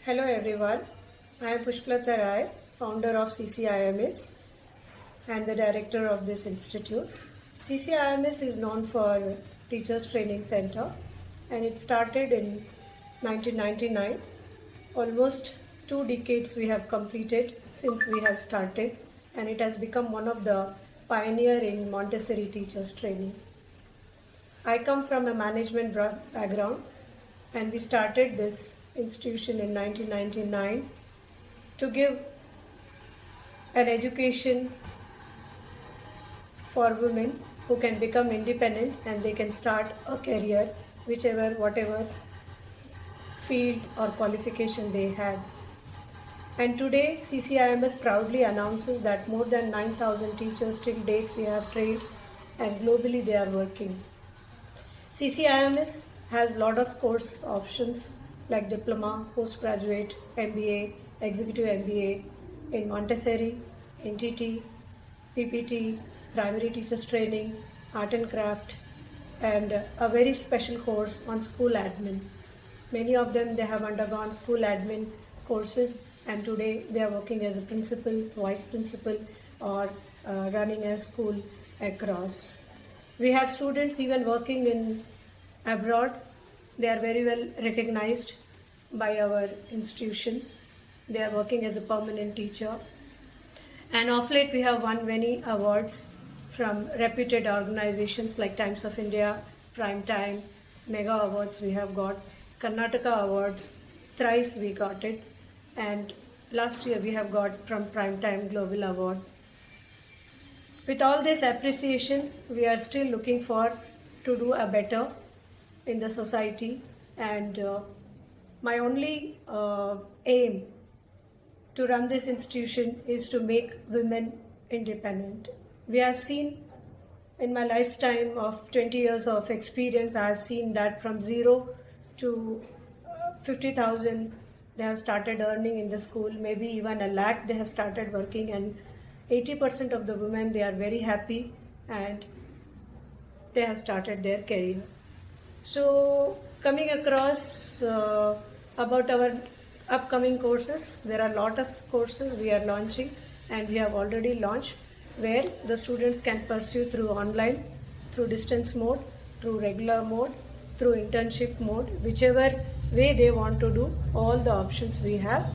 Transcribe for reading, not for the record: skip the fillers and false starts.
Hello everyone, I am Pushpalata Rai, founder of CCIMS and the director of this institute. CCIMS is known for Teachers Training Center and it started in 1999. Almost 2 decades we have completed since we have started, and it has become one of the pioneer in Montessori teachers training. I come from a management background and we started this institution in 1999 to give an education for women who can become independent and they can start a career whatever field or qualification they had. And today CCIMS proudly announces that more than 9,000 teachers till date we have trained, and globally they are working. CCIMS has a lot of course options like diploma, postgraduate, MBA, executive MBA in Montessori, NTT, PPT, primary teachers training, art and craft, and a very special course on school admin. Many of them, they have undergone school admin courses, and today they are working as a principal, vice principal, or running a school across. We have students even working in abroad. They are very well recognized by our institution. They are working as a permanent teacher. And of late we have won many awards from reputed organizations like Times of India, Prime Time, Mega Awards we have got, Karnataka Awards, thrice we got it, and last year we have got from Prime Time Global Award. With all this appreciation, we are still looking for to do a better in the society, and my only aim to run this institution is to make women independent. We have seen in my lifetime of 20 years of experience, I have seen that from 0 to 50,000 they have started earning in the school, maybe even 1 lakh they have started working, and 80% of the women, they are very happy and they have started their career. So coming across about our upcoming courses, there are a lot of courses we are launching, and we have already launched, where the students can pursue through online, through distance mode, through regular mode, through internship mode, whichever way they want to do, all the options we have.